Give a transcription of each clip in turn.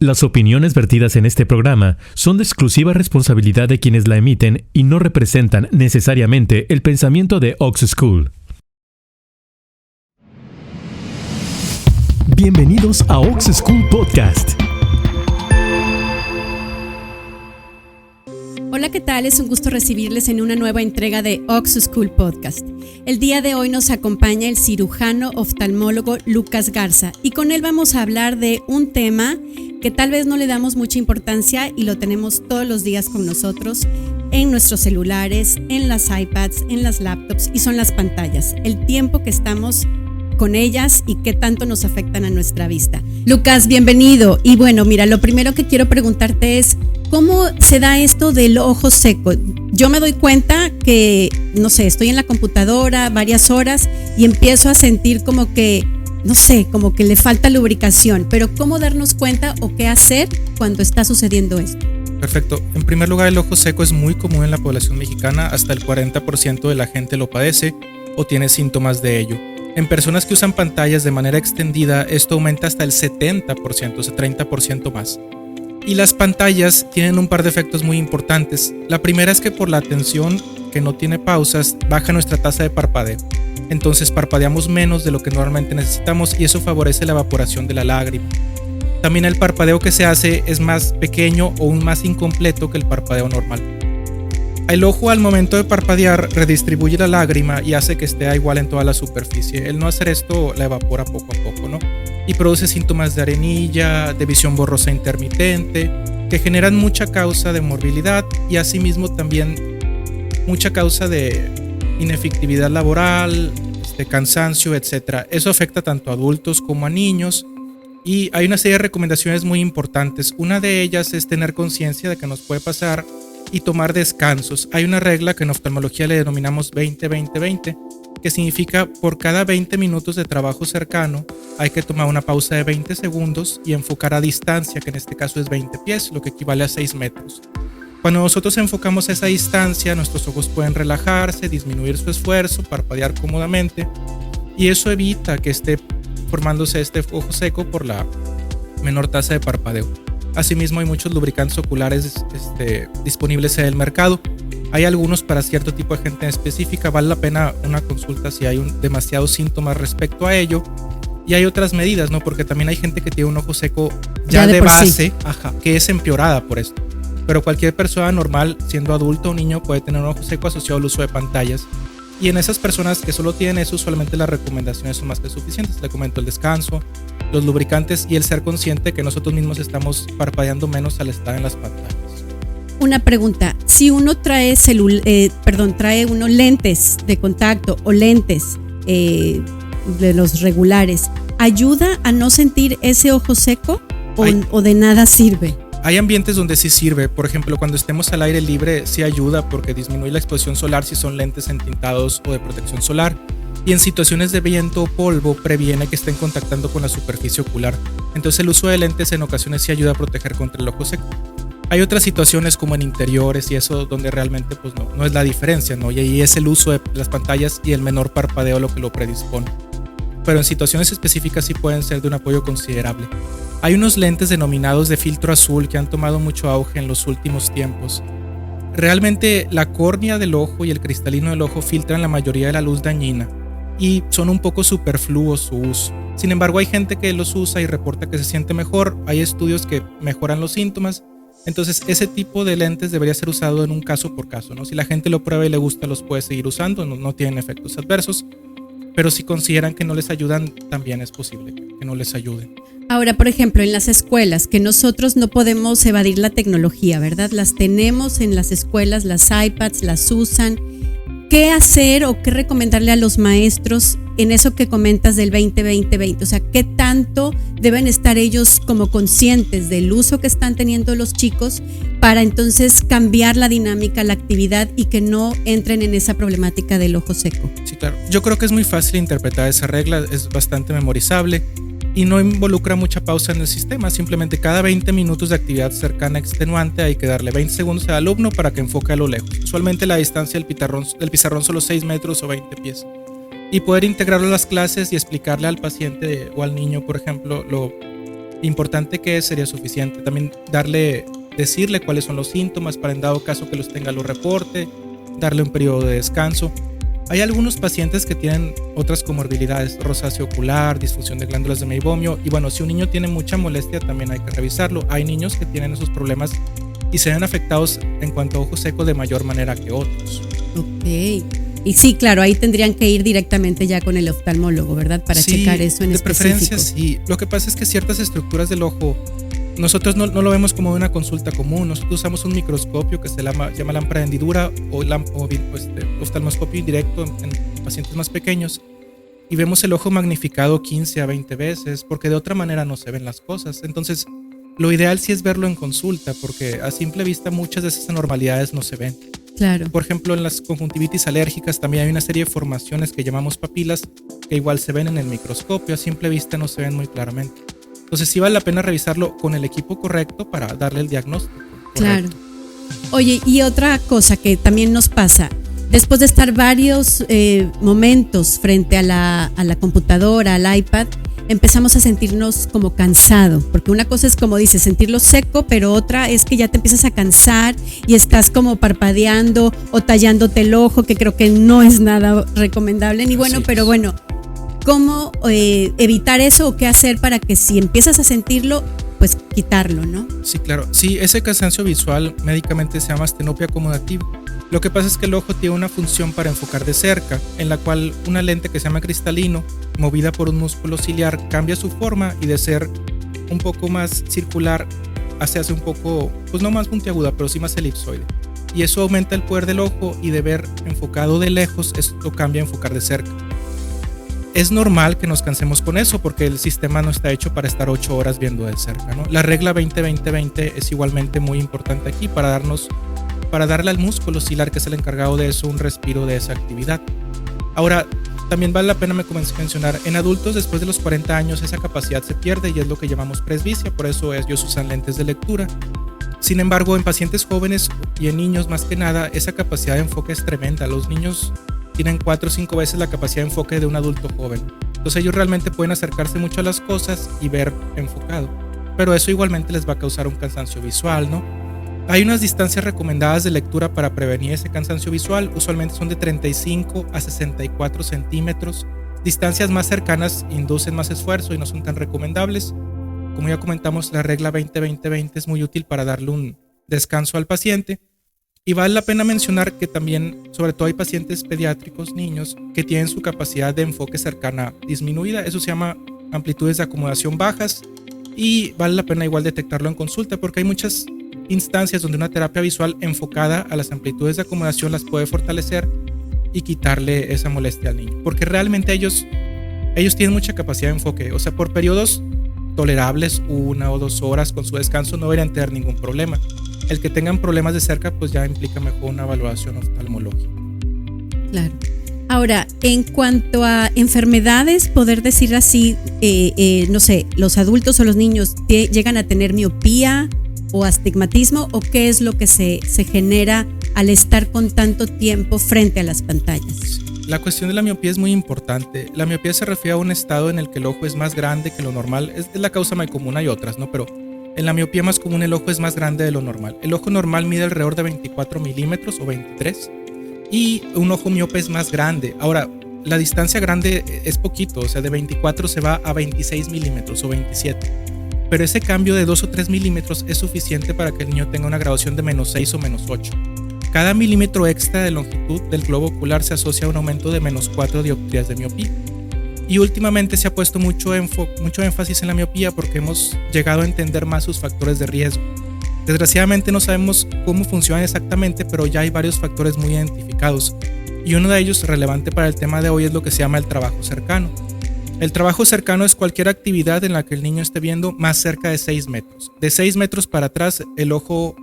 Las opiniones vertidas en este programa son de exclusiva responsabilidad de quienes la emiten y no representan necesariamente el pensamiento de Ox School. Bienvenidos a Ox School Podcast. Hola, ¿qué tal? Es un gusto recibirles en una nueva entrega de Ox School Podcast. El día de hoy nos acompaña el cirujano oftalmólogo Lucas Garza y con él vamos a hablar de un tema que tal vez no le damos mucha importancia y lo tenemos todos los días con nosotros en nuestros celulares, en las iPads, en las laptops y son las pantallas. El tiempo que estamos con ellas y qué tanto nos afectan a nuestra vista. Lucas, bienvenido. Y bueno, mira, lo primero que quiero preguntarte es ¿cómo se da esto del ojo seco? Yo me doy cuenta que, no sé, estoy en la computadora varias horas y empiezo a sentir como que, no sé, como que le falta lubricación, pero ¿cómo darnos cuenta o qué hacer cuando está sucediendo esto? Perfecto. En primer lugar, el ojo seco es muy común en la población mexicana, hasta el 40% de la gente lo padece o tiene síntomas de ello. En personas que usan pantallas de manera extendida, esto aumenta hasta el 70%, o sea, 30% más. Y las pantallas tienen un par de efectos muy importantes. La primera es que por la atención, que no tiene pausas, baja nuestra tasa de parpadeo. Entonces parpadeamos menos de lo que normalmente necesitamos y eso favorece la evaporación de la lágrima. También el parpadeo que se hace es más pequeño o aún más incompleto que el parpadeo normal. El ojo al momento de parpadear redistribuye la lágrima y hace que esté igual en toda la superficie. El no hacer esto la evapora poco a poco, ¿no? Y produce síntomas de arenilla, de visión borrosa intermitente, que generan mucha causa de morbilidad y asimismo también mucha causa de inefectividad laboral, cansancio, etc. Eso afecta tanto a adultos como a niños y hay una serie de recomendaciones muy importantes. Una de ellas es tener conciencia de que nos puede pasar y tomar descansos. Hay una regla que en oftalmología le denominamos 20-20-20, que significa por cada 20 minutos de trabajo cercano hay que tomar una pausa de 20 segundos y enfocar a distancia, que en este caso es 20 pies, lo que equivale a 6 metros. Cuando nosotros enfocamos esa distancia, nuestros ojos pueden relajarse, disminuir su esfuerzo, parpadear cómodamente y eso evita que esté formándose este ojo seco por la menor tasa de parpadeo. Asimismo, hay muchos lubricantes oculares disponibles en el mercado. Hay algunos para cierto tipo de gente específica. Vale la pena una consulta si hay demasiados síntomas respecto a ello. Y hay otras medidas, ¿no? Porque también hay gente que tiene un ojo seco ya de base, que es empeorada por esto. Pero cualquier persona normal, siendo adulto o niño, puede tener un ojo seco asociado al uso de pantallas. Y en esas personas que solo tienen eso, usualmente las recomendaciones son más que suficientes. Le comento el descanso, los lubricantes y el ser consciente que nosotros mismos estamos parpadeando menos al estar en las pantallas. Una pregunta, si uno trae unos lentes de contacto o lentes de los regulares, ¿ayuda a no sentir ese ojo seco o de nada sirve? Hay ambientes donde sí sirve, por ejemplo, cuando estemos al aire libre sí ayuda porque disminuye la exposición solar si son lentes entintados o de protección solar. Y en situaciones de viento o polvo previene que estén contactando con la superficie ocular. Entonces el uso de lentes en ocasiones sí ayuda a proteger contra el ojo seco. Hay otras situaciones como en interiores y eso donde realmente pues no es la diferencia, ¿no? Y ahí es el uso de las pantallas y el menor parpadeo lo que lo predispone. Pero en situaciones específicas sí pueden ser de un apoyo considerable. Hay unos lentes denominados de filtro azul que han tomado mucho auge en los últimos tiempos. Realmente la córnea del ojo y el cristalino del ojo filtran la mayoría de la luz dañina y son un poco superfluos su uso. Sin embargo, hay gente que los usa y reporta que se siente mejor. Hay estudios que mejoran los síntomas. Entonces, ese tipo de lentes debería ser usado en un caso por caso, ¿no? Si la gente lo prueba y le gusta, los puede seguir usando, no tienen efectos adversos. Pero si consideran que no les ayudan, también es posible que no les ayuden. Ahora, por ejemplo, en las escuelas, que nosotros no podemos evadir la tecnología, ¿verdad? Las tenemos en las escuelas, las iPads, las usan. ¿Qué hacer o qué recomendarle a los maestros en eso que comentas del 20-20-20? O sea, ¿qué tanto deben estar ellos como conscientes del uso que están teniendo los chicos para entonces cambiar la dinámica, la actividad y que no entren en esa problemática del ojo seco? Sí, claro. Yo creo que es muy fácil interpretar esa regla, es bastante memorizable y no involucra mucha pausa en el sistema. Simplemente cada 20 minutos de actividad cercana extenuante hay que darle 20 segundos al alumno para que enfoque a lo lejos. Usualmente la distancia del pizarrón son los 6 metros o 20 pies. Y poder integrarlo a las clases y explicarle al paciente o al niño, por ejemplo, Importante que sería suficiente. También decirle cuáles son los síntomas para en dado caso que los tenga lo reporte, darle un periodo de descanso. Hay algunos pacientes que tienen otras comorbilidades, rosácea ocular, disfunción de glándulas de meibomio, y bueno, si un niño tiene mucha molestia también hay que revisarlo. Hay niños que tienen esos problemas y se ven afectados en cuanto a ojo seco de mayor manera que otros. Ok. Y sí, claro, ahí tendrían que ir directamente ya con el oftalmólogo, ¿verdad? Para checar eso en específico. De preferencia sí. Lo que pasa es que ciertas estructuras del ojo nosotros no lo vemos como una consulta común. Nosotros usamos un microscopio que se llama lámpara de hendidura o oftalmoscopio indirecto en pacientes más pequeños, y vemos el ojo magnificado 15 a 20 veces porque de otra manera no se ven las cosas. Entonces lo ideal sí es verlo en consulta, porque a simple vista muchas de esas anormalidades no se ven. Claro. Por ejemplo, en las conjuntivitis alérgicas también hay una serie de formaciones que llamamos papilas que igual se ven en el microscopio, a simple vista no se ven muy claramente. Entonces sí vale la pena revisarlo con el equipo correcto para darle el diagnóstico correcto. Claro. Oye, y otra cosa que también nos pasa, después de estar varios momentos frente a la computadora, al iPad, empezamos a sentirnos como cansado, porque una cosa es, como dices, sentirlo seco, pero otra es que ya te empiezas a cansar y estás como parpadeando o tallándote el ojo, que creo que no es nada recomendable ni bueno, pero bueno, ¿cómo evitar eso o qué hacer para que si empiezas a sentirlo, pues quitarlo, ¿no? Sí, claro. Sí, ese cansancio visual médicamente se llama astenopia acomodativa. Lo que pasa es que el ojo tiene una función para enfocar de cerca, en la cual una lente que se llama cristalino, movida por un músculo ciliar, cambia su forma y de ser un poco más circular se hace un poco, pues no más puntiaguda, pero sí más elipsoide. Y eso aumenta el poder del ojo, y de ver enfocado de lejos, esto cambia a enfocar de cerca. Es normal que nos cansemos con eso porque el sistema no está hecho para estar 8 horas viendo de cerca, ¿no? La regla 20-20-20 es igualmente muy importante aquí para darle al músculo ciliar, que es el encargado de eso, un respiro de esa actividad. Ahora, también vale la pena mencionar, en adultos después de los 40 años esa capacidad se pierde y es lo que llamamos presbicia, por eso ellos usan lentes de lectura. Sin embargo, en pacientes jóvenes y en niños más que nada, esa capacidad de enfoque es tremenda. Los niños tienen 4 o 5 veces la capacidad de enfoque de un adulto joven. Entonces ellos realmente pueden acercarse mucho a las cosas y ver enfocado, pero eso igualmente les va a causar un cansancio visual, ¿no? Hay unas distancias recomendadas de lectura para prevenir ese cansancio visual, usualmente son de 35 a 64 centímetros. Distancias más cercanas inducen más esfuerzo y no son tan recomendables. Como ya comentamos, la regla 20-20-20 es muy útil para darle un descanso al paciente. Y vale la pena mencionar que también, sobre todo hay pacientes pediátricos, niños, que tienen su capacidad de enfoque cercana disminuida. Eso se llama amplitudes de acomodación bajas, y vale la pena igual detectarlo en consulta porque hay muchas instancias donde una terapia visual enfocada a las amplitudes de acomodación las puede fortalecer y quitarle esa molestia al niño, porque realmente ellos tienen mucha capacidad de enfoque. O sea, por periodos tolerables, 1 o 2 horas con su descanso, no deberían tener ningún problema. El que tengan problemas de cerca pues ya implica mejor una evaluación oftalmológica. Claro. Ahora, en cuanto a enfermedades, poder decir así, no sé, los adultos o los niños llegan a tener miopía o astigmatismo, o qué es lo que se genera al estar con tanto tiempo frente a las pantallas. La cuestión de la miopía es muy importante. La miopía se refiere a un estado en el que el ojo es más grande que lo normal. Es la causa más común, hay otras, ¿no? Pero en la miopía más común el ojo es más grande de lo normal. El ojo normal mide alrededor de 24 milímetros o 23, y un ojo miope es más grande. Ahora, la distancia grande es poquito, o sea, de 24 se va a 26 milímetros o 27. Pero ese cambio de 2 o 3 milímetros es suficiente para que el niño tenga una graduación de -6 o -8. Cada milímetro extra de longitud del globo ocular se asocia a un aumento de -4 dioptrías de miopía. Y últimamente se ha puesto mucho énfasis en la miopía porque hemos llegado a entender más sus factores de riesgo. Desgraciadamente no sabemos cómo funcionan exactamente, pero ya hay varios factores muy identificados. Y uno de ellos, relevante para el tema de hoy, es lo que se llama el trabajo cercano. El trabajo cercano es cualquier actividad en la que el niño esté viendo más cerca de 6 metros. De 6 metros para atrás, el ojo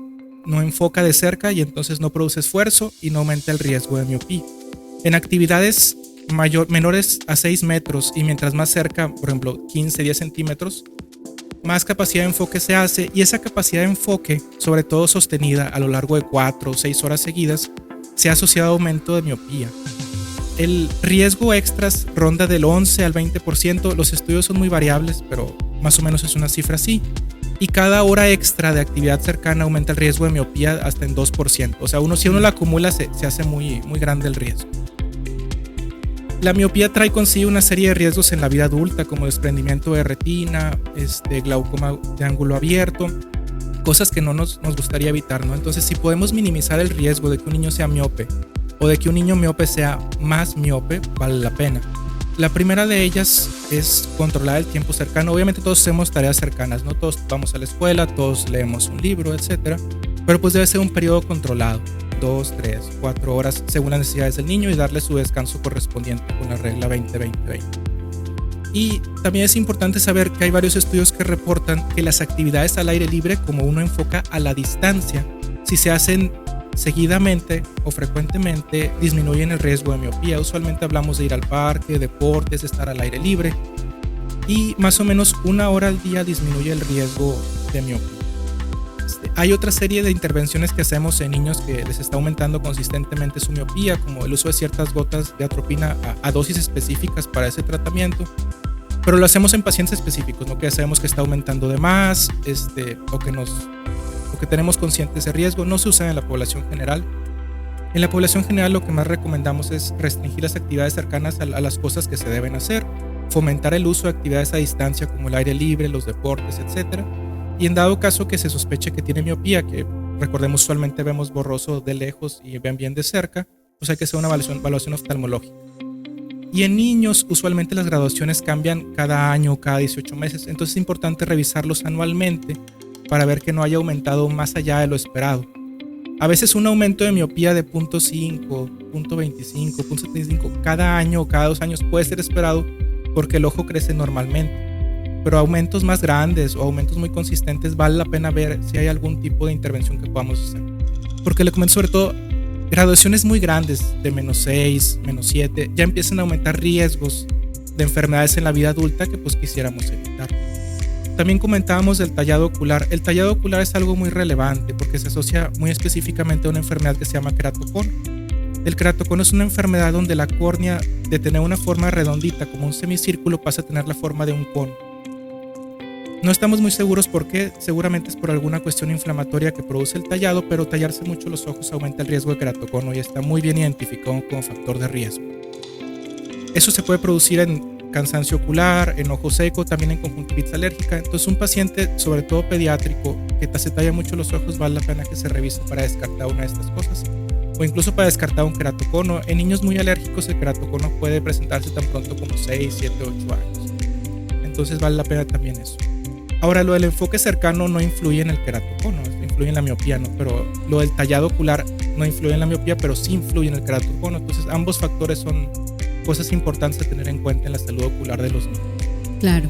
no enfoca de cerca y entonces no produce esfuerzo y no aumenta el riesgo de miopía. En actividades menores a 6 metros y mientras más cerca, por ejemplo 15-10 centímetros, más capacidad de enfoque se hace, y esa capacidad de enfoque, sobre todo sostenida a lo largo de 4 o 6 horas seguidas, se ha asociado a aumento de miopía. El riesgo extras ronda del 11 al 20%, los estudios son muy variables, pero Más o menos es una cifra así. Y cada hora extra de actividad cercana aumenta el riesgo de miopía hasta en 2%. O sea, si uno la acumula se hace muy, muy grande el riesgo. La miopía trae consigo una serie de riesgos en la vida adulta, como desprendimiento de retina, glaucoma de ángulo abierto, cosas que no nos gustaría evitar, ¿no? Entonces, si podemos minimizar el riesgo de que un niño sea miope o de que un niño miope sea más miope, vale la pena. La primera de ellas es controlar el tiempo cercano. Obviamente todos hacemos tareas cercanas, ¿no? Todos vamos a la escuela, todos leemos un libro, etc. Pero pues debe ser un periodo controlado, 2, 3, 4 horas según las necesidades del niño y darle su descanso correspondiente con la regla 20-20-20. Y también es importante saber que hay varios estudios que reportan que las actividades al aire libre, como uno enfoca a la distancia, si se hacen seguidamente o frecuentemente, disminuyen el riesgo de miopía. Usualmente hablamos de ir al parque, deportes, de estar al aire libre, y más o menos 1 hora al día disminuye el riesgo de miopía. Hay otra serie de intervenciones que hacemos en niños que les está aumentando consistentemente su miopía, como el uso de ciertas gotas de atropina a dosis específicas para ese tratamiento, pero lo hacemos en pacientes específicos, ¿no? Que sabemos que está aumentando de más, o que tenemos consciente ese riesgo. No se usa en la población general. En la población general lo que más recomendamos es restringir las actividades cercanas a las cosas que se deben hacer, fomentar el uso de actividades a distancia como el aire libre, los deportes, etc. Y en dado caso que se sospeche que tiene miopía, que recordemos usualmente vemos borroso de lejos y ven bien de cerca, pues hay que hacer una evaluación oftalmológica. Y en niños usualmente las graduaciones cambian cada año o cada 18 meses, entonces es importante revisarlos anualmente para ver que no haya aumentado más allá de lo esperado. A veces un aumento de miopía de 0.5, 0.25, 0.75 cada año o cada 2 años puede ser esperado porque el ojo crece normalmente. Pero aumentos más grandes o aumentos muy consistentes vale la pena ver si hay algún tipo de intervención que podamos hacer. Porque le comento sobre todo, graduaciones muy grandes de -6, -7 ya empiezan a aumentar riesgos de enfermedades en la vida adulta que pues quisiéramos evitar. También comentábamos del tallado ocular. El tallado ocular es algo muy relevante porque se asocia muy específicamente a una enfermedad que se llama queratocono. El queratocono es una enfermedad donde la córnea, de tener una forma redondita como un semicírculo, pasa a tener la forma de un cono. No estamos muy seguros por qué, seguramente es por alguna cuestión inflamatoria que produce el tallado, pero tallarse mucho los ojos aumenta el riesgo de queratocono y está muy bien identificado como factor de riesgo. Eso se puede producir en cansancio ocular, en ojo seco, también en conjuntivitis alérgica. Entonces un paciente, sobre todo pediátrico, que se talla mucho los ojos, vale la pena que se revise para descartar una de estas cosas, o incluso para descartar un queratocono. En niños muy alérgicos el queratocono puede presentarse tan pronto como 6, 7, 8 años. Entonces vale la pena también eso. Ahora, lo del enfoque cercano no influye en el queratocono, influye en la miopía, ¿no? Pero lo del tallado ocular no influye en la miopía, pero sí influye en el queratocono. Entonces ambos factores son cosas importantes a tener en cuenta en la salud ocular de los niños. Claro.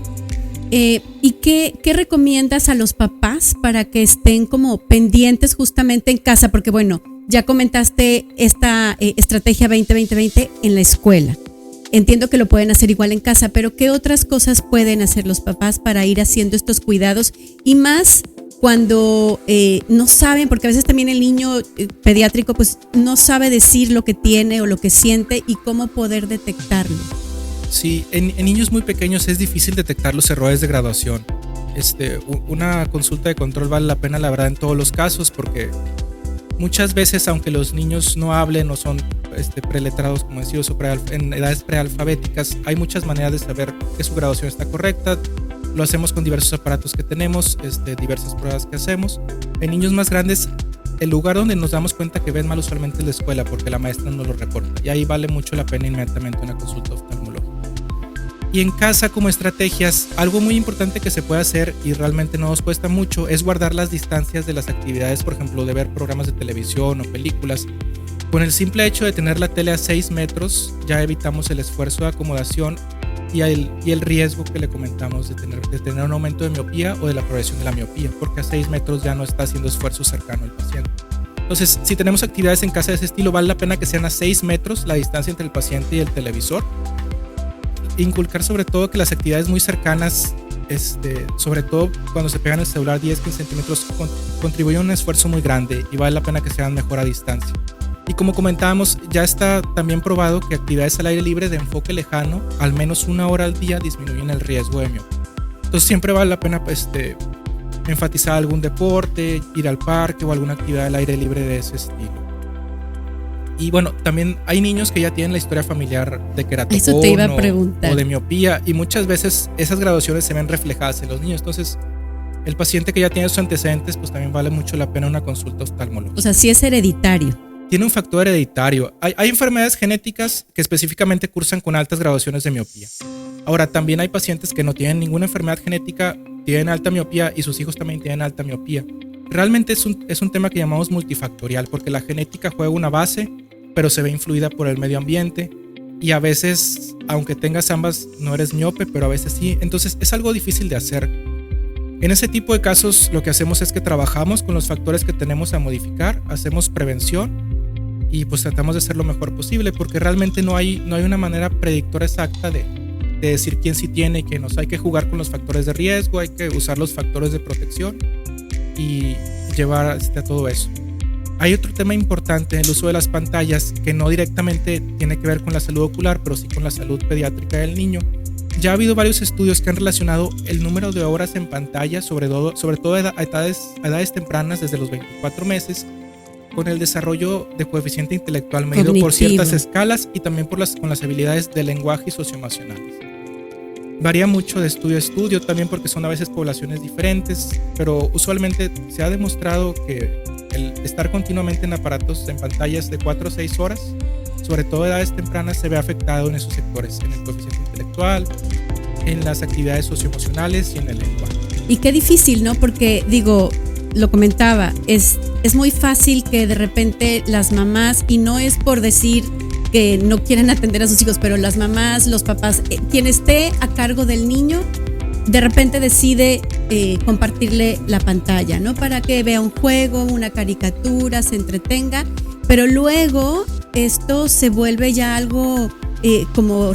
¿Y qué recomiendas a los papás para que estén como pendientes justamente en casa? Porque bueno, ya comentaste esta estrategia 20-20-20 en la escuela. Entiendo que lo pueden hacer igual en casa, pero ¿qué otras cosas pueden hacer los papás para ir haciendo estos cuidados? Y más cuando no saben, porque a veces también el niño pediátrico pues no sabe decir lo que tiene o lo que siente y cómo poder detectarlo. Sí, en niños muy pequeños es difícil detectar los errores de graduación. Una consulta de control vale la pena, la verdad, en todos los casos, porque muchas veces, aunque los niños no hablen o son preletrados, como decíamos, en edades prealfabéticas, hay muchas maneras de saber que su graduación está correcta. Lo hacemos con diversos aparatos que tenemos, diversas pruebas que hacemos. En niños más grandes, el lugar donde nos damos cuenta que ven mal usualmente es la escuela, porque la maestra no lo reporta. Y ahí vale mucho la pena inmediatamente una consulta oftalmológica. Y en casa, como estrategias, algo muy importante que se puede hacer y realmente no nos cuesta mucho es guardar las distancias de las actividades, por ejemplo, de ver programas de televisión o películas. Con el simple hecho de tener la tele a 6 metros, ya evitamos el esfuerzo de acomodación y el riesgo que le comentamos de tener un aumento de miopía o de la progresión de la miopía, porque a 6 metros ya no está haciendo esfuerzo cercano al paciente. Entonces, si tenemos actividades en casa de ese estilo, vale la pena que sean a 6 metros la distancia entre el paciente y el televisor. Inculcar sobre todo que las actividades muy cercanas, sobre todo cuando se pegan el celular 10-15 centímetros, contribuyen a un esfuerzo muy grande y vale la pena que sean mejor a distancia. Y como comentábamos, ya está también probado que actividades al aire libre de enfoque lejano, al menos 1 hora al día, disminuyen el riesgo de miopía. Entonces siempre vale la pena enfatizar algún deporte, ir al parque o alguna actividad al aire libre de ese estilo. Y bueno, también hay niños que ya tienen la historia familiar de queratocono Eso te iba a preguntar. o de miopía, y muchas veces esas graduaciones se ven reflejadas en los niños. Entonces, el paciente que ya tiene sus antecedentes, pues también vale mucho la pena una consulta oftalmológica. O sea, sí es hereditario. Tiene un factor hereditario. Hay enfermedades genéticas que específicamente cursan con altas graduaciones de miopía. Ahora, también hay pacientes que no tienen ninguna enfermedad genética, tienen alta miopía y sus hijos también tienen alta miopía. Realmente es un tema que llamamos multifactorial, porque la genética juega una base, pero se ve influida por el medio ambiente, y a veces, aunque tengas ambas, no eres miope, pero a veces sí. Entonces es algo difícil de hacer. En ese tipo de casos lo que hacemos es que trabajamos con los factores que tenemos a modificar, hacemos prevención y pues tratamos de hacer lo mejor posible, porque realmente no hay una manera predictora exacta de decir quién sí tiene y quién no. Hay que jugar con los factores de riesgo, hay que usar los factores de protección y llevar a todo eso. Hay otro tema importante, el uso de las pantallas, que no directamente tiene que ver con la salud ocular, pero sí con la salud pediátrica del niño. Ya ha habido varios estudios que han relacionado el número de horas en pantalla, sobre todo a edades tempranas, desde los 24 meses, con el desarrollo de coeficiente intelectual medido cognitivo por ciertas escalas y también con las habilidades de lenguaje y socioemocionales. Varía mucho de estudio a estudio, también porque son a veces poblaciones diferentes, pero usualmente se ha demostrado que el estar continuamente en aparatos, en pantallas de 4 o 6 horas, sobre todo a edades tempranas, se ve afectado en esos sectores, en el coeficiente intelectual, en las actividades socioemocionales y en el lenguaje. Y qué difícil, ¿no? Porque digo, lo comentaba, es muy fácil que de repente las mamás, y no es por decir que no quieren atender a sus hijos, pero las mamás, los papás, quien esté a cargo del niño, de repente decide compartirle la pantalla, ¿no? Para que vea un juego, una caricatura, se entretenga, pero luego esto se vuelve ya algo como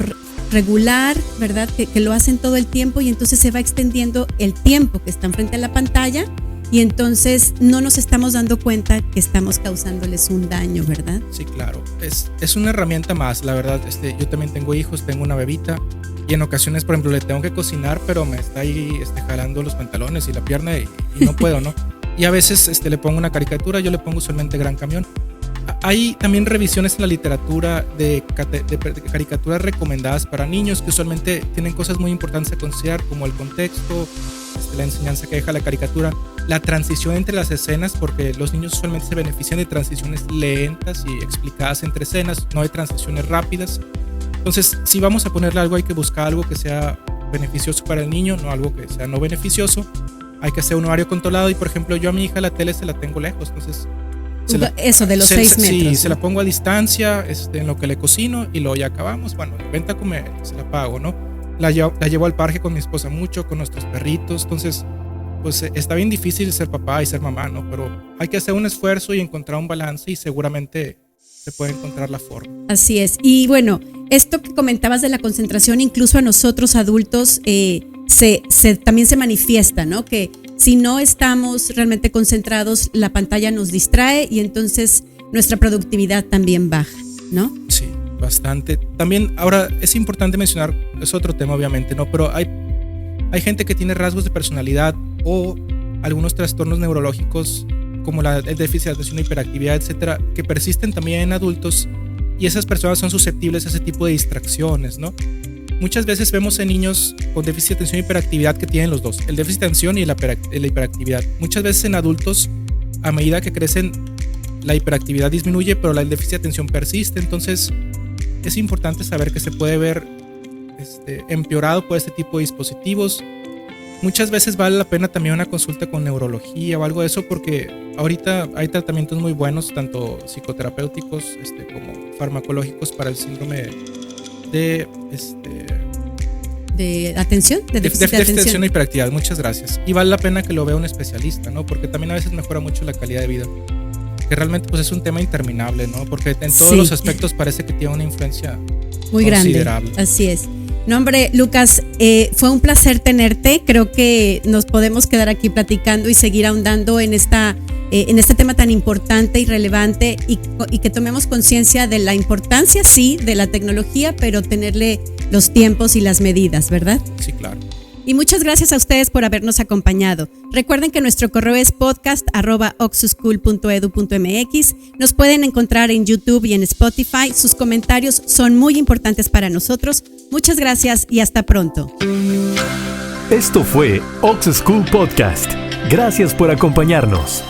regular, ¿verdad? Que lo hacen todo el tiempo, y entonces se va extendiendo el tiempo que están frente a la pantalla, y entonces no nos estamos dando cuenta que estamos causándoles un daño, ¿verdad? Sí, claro. Es una herramienta más, la verdad. Yo también tengo hijos, tengo una bebita, y en ocasiones, por ejemplo, le tengo que cocinar, pero me está ahí jalando los pantalones y la pierna y no puedo, ¿no? Y a veces le pongo una caricatura, yo le pongo usualmente Gran Camión. Hay también revisiones en la literatura de caricaturas recomendadas para niños, que usualmente tienen cosas muy importantes a considerar, como el contexto, la enseñanza que deja la caricatura, la transición entre las escenas, porque los niños usualmente se benefician de transiciones lentas y explicadas entre escenas, no de transiciones rápidas. Entonces, si vamos a ponerle algo, hay que buscar algo que sea beneficioso para el niño, no algo que sea no beneficioso. Hay que hacer un horario controlado, y por ejemplo, yo a mi hija la tele se la tengo lejos, entonces eso de los 6 metros. Sí, se la pongo a distancia, en lo que le cocino, y luego ya acabamos. Bueno, vente a comer, se la pago, ¿no? La llevo al parque con mi esposa mucho, con nuestros perritos. Entonces, pues está bien difícil ser papá y ser mamá, ¿no? Pero hay que hacer un esfuerzo y encontrar un balance, y seguramente se puede encontrar la forma. Así es. Y bueno, esto que comentabas de la concentración, incluso a nosotros adultos también se manifiesta, ¿no? Que si no estamos realmente concentrados, la pantalla nos distrae, y entonces nuestra productividad también baja, ¿no? Sí, bastante. También, ahora es importante mencionar, es otro tema obviamente, ¿no? Pero hay gente que tiene rasgos de personalidad o algunos trastornos neurológicos, como el déficit de atención, hiperactividad, etcétera, que persisten también en adultos, y esas personas son susceptibles a ese tipo de distracciones, ¿no? Muchas veces vemos en niños con déficit de atención y hiperactividad que tienen los dos, el déficit de atención y la hiperactividad. Muchas veces en adultos, a medida que crecen, la hiperactividad disminuye, pero el déficit de atención persiste. Entonces, es importante saber que se puede ver empeorado por este tipo de dispositivos. Muchas veces vale la pena también una consulta con neurología o algo de eso, porque ahorita hay tratamientos muy buenos, tanto psicoterapéuticos como farmacológicos, para el síndrome de atención, de déficit de atención y hiperactividad. Muchas gracias. Y vale la pena que lo vea un especialista, ¿no? Porque también a veces mejora mucho la calidad de vida, que realmente pues es un tema interminable, ¿no? Porque en todos los aspectos parece que tiene una influencia muy considerable. Grande. Así es. No, hombre, Lucas, fue un placer tenerte. Creo que nos podemos quedar aquí platicando y seguir ahondando en este tema tan importante y relevante, y que tomemos conciencia de la importancia, sí, de la tecnología, pero tenerle los tiempos y las medidas, ¿verdad? Sí, claro. Y muchas gracias a ustedes por habernos acompañado. Recuerden que nuestro correo es podcast@oxuschool.edu.mx. Nos pueden encontrar en YouTube y en Spotify. Sus comentarios son muy importantes para nosotros. Muchas gracias y hasta pronto. Esto fue Ox School Podcast. Gracias por acompañarnos.